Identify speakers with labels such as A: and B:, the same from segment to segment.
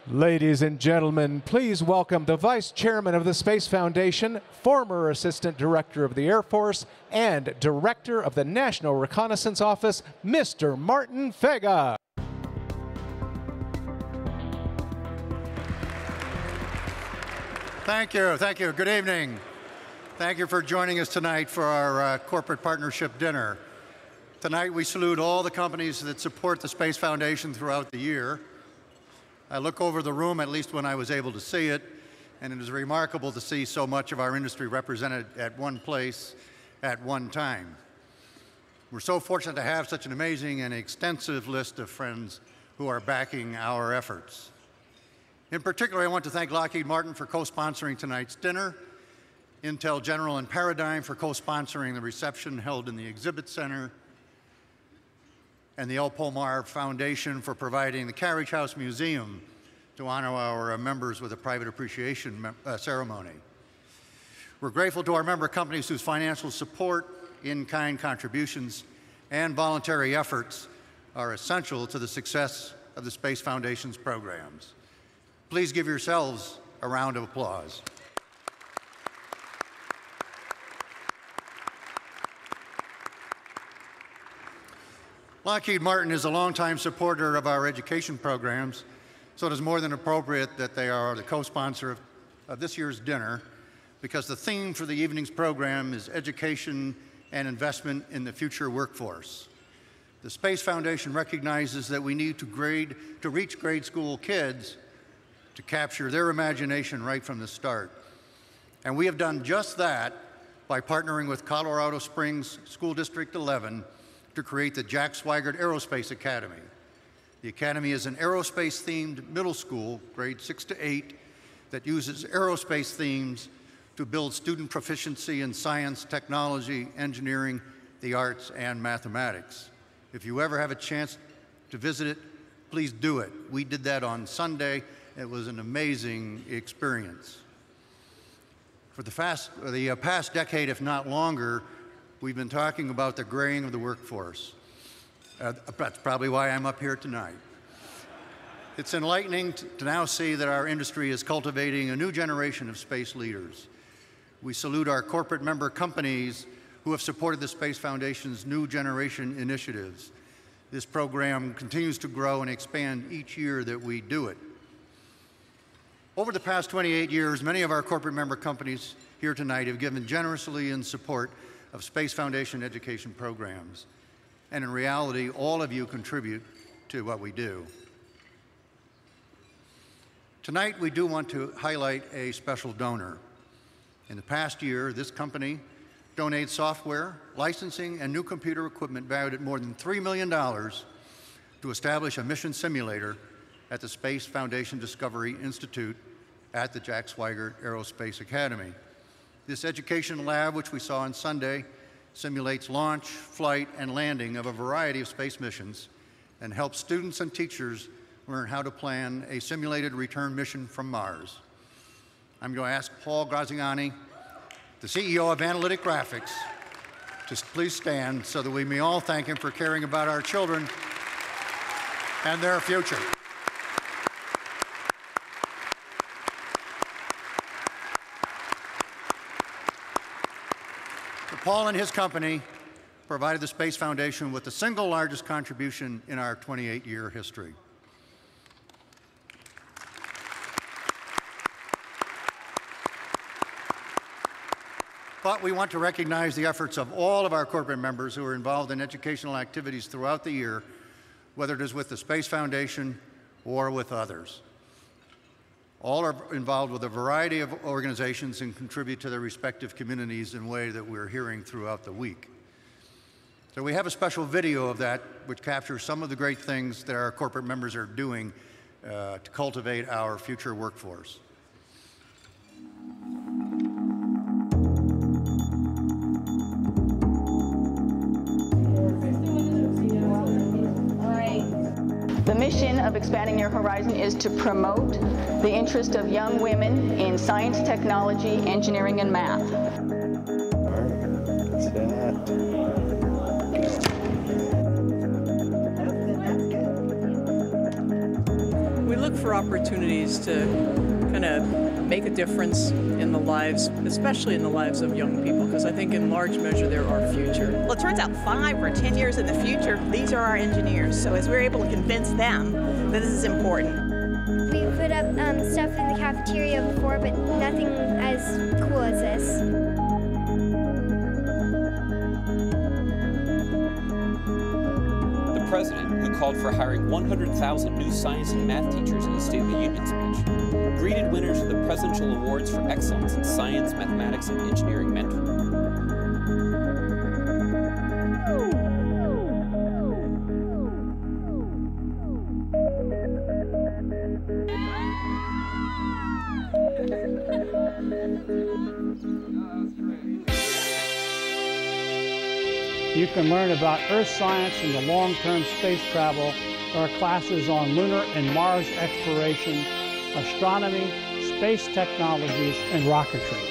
A: Ladies and gentlemen, please welcome the Vice Chairman of the Space Foundation, former Assistant Director of the Air Force, and Director of the National Reconnaissance Office, Mr. Martin Fega.
B: Thank you. Good evening. Thank you for joining us tonight for our corporate partnership dinner. Tonight we salute all the companies that support the Space Foundation throughout the year. I look over the room, at least when I was able to see it, and it is remarkable to see so much of our industry represented at one place at one time. We're so fortunate to have such an amazing and extensive list of friends who are backing our efforts. In particular, I want to thank Lockheed Martin for co-sponsoring tonight's dinner, Intel General and Paradigm for co-sponsoring the reception held in the Exhibit Center, and the El Pomar Foundation for providing the Carriage House Museum to honor our members with a private appreciation ceremony. We're grateful to our member companies whose financial support, in-kind contributions, and voluntary efforts are essential to the success of the Space Foundation's programs. Please give yourselves a round of applause. Lockheed Martin is a longtime supporter of our education programs, so it is more than appropriate that they are the co-sponsor of this year's dinner, because the theme for the evening's program is education and investment in the future workforce. The Space Foundation recognizes that we need to reach grade school kids to capture their imagination right from the start. And we have done just that by partnering with Colorado Springs School District 11 to create the Jack Swigert Aerospace Academy. The Academy is an aerospace-themed middle school, grades 6 to 8, that uses aerospace themes to build student proficiency in science, technology, engineering, the arts, and mathematics. If you ever have a chance to visit it, please do it. We did that on Sunday. It was an amazing experience. For the past decade, if not longer, we've been talking about the graying of the workforce. That's probably why I'm up here tonight. It's enlightening to now see that our industry is cultivating a new generation of space leaders. We salute our corporate member companies who have supported the Space Foundation's New Generation initiatives. This program continues to grow and expand each year that we do it. Over the past 28 years, many of our corporate member companies here tonight have given generously in support of Space Foundation education programs. And in reality, all of you contribute to what we do. Tonight, we do want to highlight a special donor. In the past year, this company donated software, licensing, and new computer equipment valued at more than $3 million to establish a mission simulator at the Space Foundation Discovery Institute at the Jack Swigert Aerospace Academy. This education lab, which we saw on Sunday, simulates launch, flight, and landing of a variety of space missions and helps students and teachers learn how to plan a simulated return mission from Mars. I'm going to ask Paul Graziani, the CEO of Analytic Graphics, to please stand so that we may all thank him for caring about our children and their future. Paul and his company provided the Space Foundation with the single largest contribution in our 28-year history. But we want to recognize the efforts of all of our corporate members who are involved in educational activities throughout the year, whether it is with the Space Foundation or with others. All are involved with a variety of organizations and contribute to their respective communities in a way that we're hearing throughout the week. So we have a special video of that which captures some of the great things that our corporate members are doing to cultivate our future workforce.
C: The mission of Expanding Your Horizon is to promote the interest of young women in science, technology, engineering, and math.
D: We look for opportunities to kind of make a difference in the lives, especially in the lives of young people, because I think in large measure they're our future.
E: Well, it turns out 5 or 10 years in the future, these are our engineers. So as we're able to convince them that this is important.
F: We put up stuff in the cafeteria before, but nothing as cool as this.
G: The president, who called for hiring 100,000 new science and math teachers in the State of the Union speech, greeted winners of the Presidential Awards for Excellence in Science, Mathematics, and Engineering Mentoring.
H: You can learn about Earth science and the long-term space travel. There are classes on lunar and Mars exploration, astronomy, space technologies, and rocketry.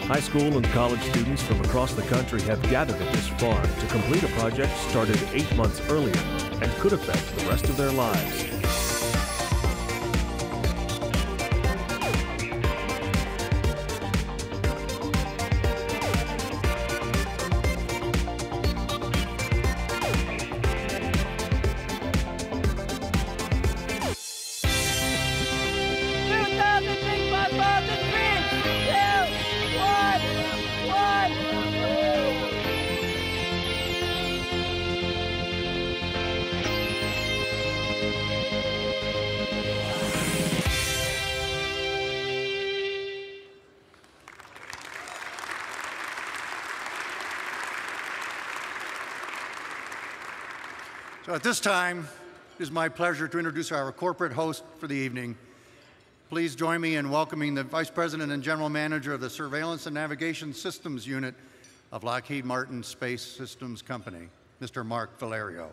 I: High school and college students from across the country have gathered at this farm to complete a project started 8 months earlier and could affect the rest of their lives.
B: So at this time, it is my pleasure to introduce our corporate host for the evening. Please join me in welcoming the Vice President and General Manager of the Surveillance and Navigation Systems Unit of Lockheed Martin Space Systems Company, Mr. Mark Valerio.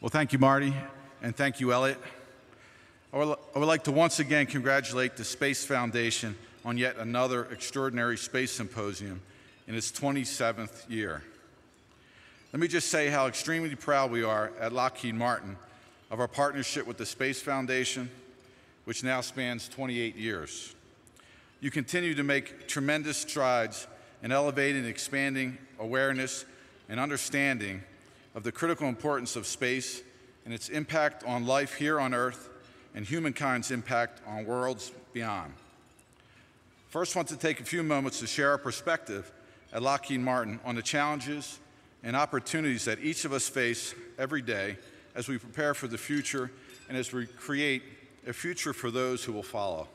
J: Well, thank you, Marty, and thank you, Elliot. I would like to once again congratulate the Space Foundation on yet another extraordinary space symposium in its 27th year. Let me just say how extremely proud we are at Lockheed Martin of our partnership with the Space Foundation, which now spans 28 years. You continue to make tremendous strides in elevating and expanding awareness and understanding of the critical importance of space and its impact on life here on Earth and humankind's impact on worlds beyond. First, I want to take a few moments to share our perspective at Lockheed Martin on the challenges and opportunities that each of us face every day as we prepare for the future and as we create a future for those who will follow.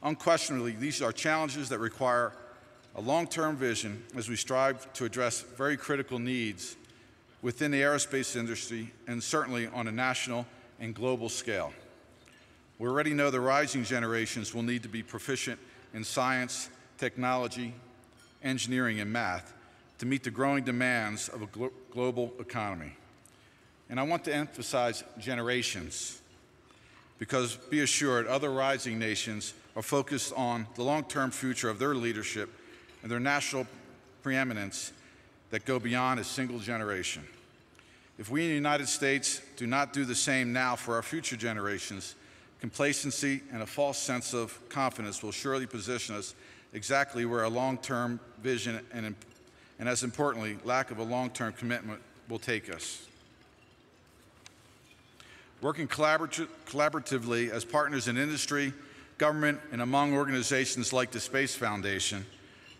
J: Unquestionably, these are challenges that require a long-term vision as we strive to address very critical needs within the aerospace industry and certainly on a national and global scale. We already know the rising generations will need to be proficient in science, technology, engineering, and math to meet the growing demands of a global economy. And I want to emphasize generations, because be assured, other rising nations are focused on the long-term future of their leadership and their national preeminence that go beyond a single generation. If we in the United States do not do the same now for our future generations, complacency and a false sense of confidence will surely position us exactly where our long-term vision and as importantly, lack of a long-term commitment will take us. Working collaboratively as partners in industry, government, and among organizations like the Space Foundation,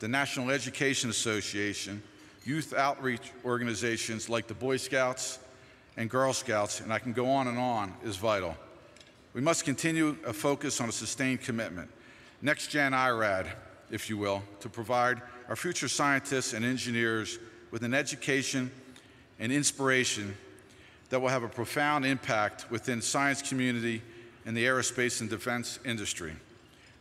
J: the National Education Association, youth outreach organizations like the Boy Scouts and Girl Scouts, and I can go on, is vital. We must continue a focus on a sustained commitment, next-gen IRAD, if you will, to provide our future scientists and engineers with an education and inspiration that will have a profound impact within the science community and the aerospace and defense industry.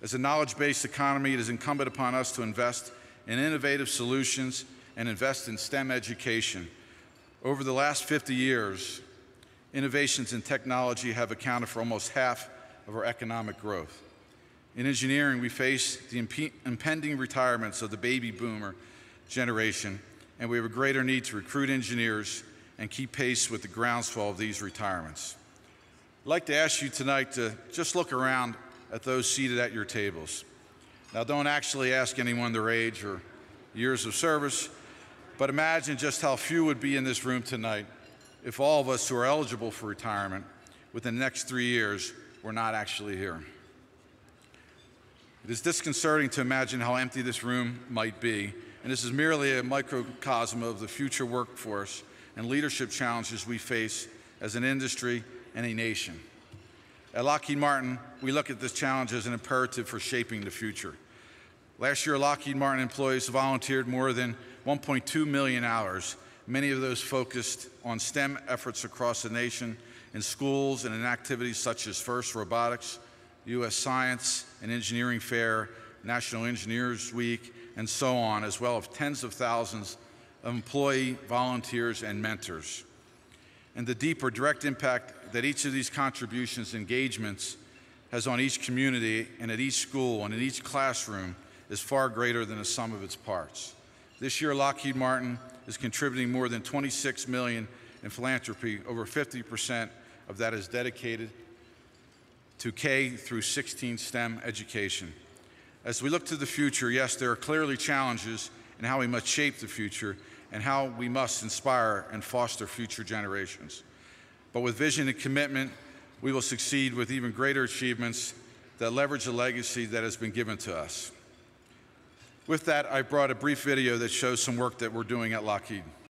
J: As a knowledge-based economy, it is incumbent upon us to invest in innovative solutions and invest in STEM education. Over the last 50 years, innovations in technology have accounted for almost half of our economic growth. In engineering, we face the impending retirements of the baby boomer generation, and we have a greater need to recruit engineers and keep pace with the groundswell of these retirements. I'd like to ask you tonight to just look around at those seated at your tables. Now, don't actually ask anyone their age or years of service, but imagine just how few would be in this room tonight if all of us who are eligible for retirement within the next 3 years were not actually here. It is disconcerting to imagine how empty this room might be, and this is merely a microcosm of the future workforce and leadership challenges we face as an industry and a nation. At Lockheed Martin, we look at this challenge as an imperative for shaping the future. Last year, Lockheed Martin employees volunteered more than 1.2 million hours, many of those focused on STEM efforts across the nation in schools and in activities such as FIRST Robotics, U.S. Science and Engineering Fair, National Engineers Week, and so on, as well as tens of thousands of employee, volunteers, and mentors. And the deeper direct impact that each of these contributions and engagements has on each community and at each school and in each classroom is far greater than the sum of its parts. This year, Lockheed Martin is contributing more than $26 million in philanthropy. Over 50% of that is dedicated to K through 16 STEM education. As we look to the future, yes, there are clearly challenges in how we must shape the future and how we must inspire and foster future generations. But with vision and commitment, we will succeed with even greater achievements that leverage the legacy that has been given to us. With that, I brought a brief video that shows some work that we're doing at Lockheed.